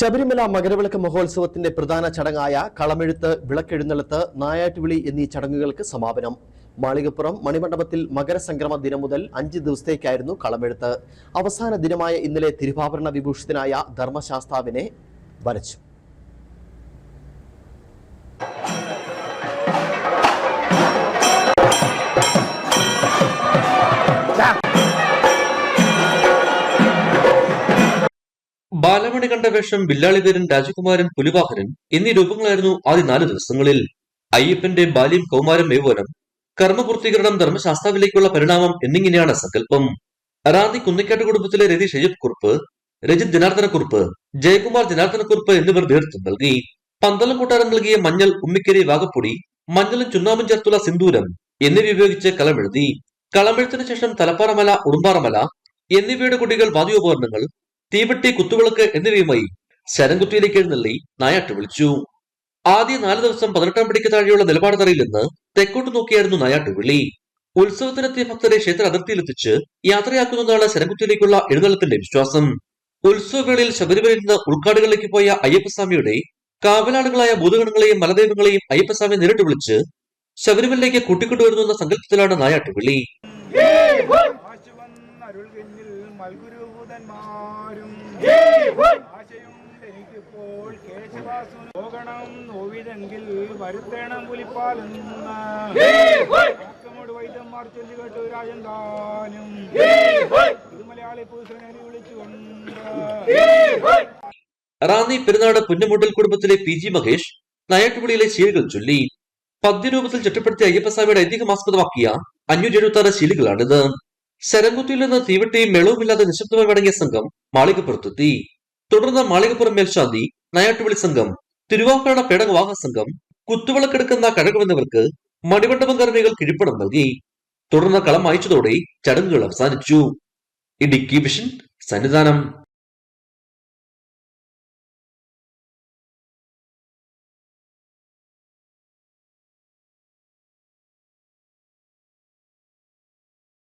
ശബരിമല മകരവിളക്ക് മഹോത്സവത്തിന്റെ പ്രധാന ചടങ്ങായ കളമെഴുത്ത്, വിളക്കെഴുന്നള്ളത്ത്, നായാട്ടുവിളി എന്നീ ചടങ്ങുകൾക്ക് സമാപനം. മാളികപ്പുറം മണിമണ്ഡപത്തിൽ മകരസംക്രമ ദിനം മുതൽ 5 ദിവസത്തേക്കായിരുന്നു കളമെഴുത്ത്. അവസാന ദിനമായ ഇന്നലെ തിരുവാഭരണ വിഭൂഷിതനായ ധർമ്മശാസ്താവിനെ വരച്ചു. ബാലമണികണ്ഠ വേഷം, വില്ലാളിവീരൻ, രാജകുമാരൻ, പുലിവാഹനൻ എന്നീ രൂപങ്ങളായിരുന്നു ആദ്യ 4 ദിവസങ്ങളിൽ. അയ്യപ്പന്റെ ബാല്യം, കൗമാരം, യൗവനം, കർമ്മപൂർത്തീകരണം, ധർമ്മശാസ്താവിലേക്കുള്ള പരിണാമം എന്നിങ്ങനെയാണ് സങ്കല്പം. റാന്നി കുന്നിക്കാട്ട് കുടുംബത്തിലെ രതി ഷെയ്യപ്പ് കുറുപ്പ്, രജിത് ജനാർദ്ദനക്കുറുപ്പ്, ജയകുമാർ ജനാർദ്ദനക്കുറുപ്പ് എന്നിവർ നേതൃത്വം നൽകി. പന്തളം കൂട്ടാരം നൽകിയ മഞ്ഞൾ, ഉമ്മിക്കരി, വാകപ്പൊടി, മഞ്ഞളും ചുണ്ണാമ്പും ചേർത്തുള്ള സിന്ദൂരം എന്നിവ ഉപയോഗിച്ച് കളമെഴുതി. കളമെഴുത്തിന് ശേഷം തലപ്പാറമല, ഉടുമ്പാറമല എന്നിവയുടെ കുടികൾ, വാദ്യോപകരണങ്ങൾ, തീവെട്ടി, കുത്തുവിളക്ക് എന്നിവയുമായി ശരംകുത്തിയിലേക്ക് എഴുന്നള്ളി നായാട്ട് വിളിച്ചു. ആദ്യ 4 ദിവസം 18 പടിക്ക് താഴെയുള്ള നിലപാട് തറയിൽ നിന്ന് തെക്കോട്ട് നോക്കിയായിരുന്നു നായാട്ടുവിളി. ഉത്സവത്തിനെത്തിയ ഭക്തരെ ക്ഷേത്ര അതിർത്തിയിലെത്തിച്ച് യാത്രയാക്കുന്നതാണ് ശരംകുത്തിയിലേക്കുള്ള എഴുന്നള്ളത്തിന്റെ വിശ്വാസം. ഉത്സവവേളയിൽ ശബരിമലയിൽ നിന്ന് ഉൾക്കാടുകളിലേക്ക് പോയ അയ്യപ്പസ്വാമിയുടെ കാവലാളുകളായ ഭൂതഗണങ്ങളെയും മലദൈവങ്ങളെയും അയ്യപ്പസ്വാമി നേരിട്ട് വിളിച്ച് ശബരിമലയിലേക്ക് കൂട്ടിക്കൊണ്ടുവരുന്നു എന്ന സങ്കല്പത്തിലാണ് നായാട്ടുവിളി. വരുത്തേണം പുലിപ്പാലെന്ന വൈദ്യന്മാർ ചൊല്ലികെട്ടു രാജന്താനും ഇത് മലയാളി പൂസനെ വിളിച്ചുകൊണ്ട്. റാന്നി പെരുന്നാട് പുന്നമുണ്ടൽ കുടുംബത്തിലെ PG മഹേഷ് നായാട്ടുവിളിയിലെ ശീലുകൾ ചൊല്ലി. പദ്യരൂപത്തിൽ ചുറ്റപ്പെടുത്തിയ അയ്യപ്പസ്വാമിയുടെ ഐതിഹ്യമാസ്പദമാക്കിയ 576 ശീലുകളാണിത്. ശരംകുത്തിയിൽ നിന്ന് തീവെട്ടിയും മേളവുമില്ലാതെ നിശബ്ദമായി മടങ്ങിയ സംഘം മാളികപ്പുറത്തെത്തി. തുടർന്ന് മാളികപ്പുറം മേൽശാന്തി, നായാട്ടുവിളി സംഘം, തിരുവാഭരണ പേടകവാഹ സംഘം, കുത്തുവിളക്കെടുക്കുന്ന കഴകമെന്നവർക്ക് മണിമണ്ഡപം കർമ്മികൾ കിഴിപ്പണം നൽകി. തുടർന്ന് കളം അയച്ചതോടെ ചടങ്ങുകൾ അവസാനിച്ചു. ഇടുക്കി വിഷൻ സന്നിധാനം.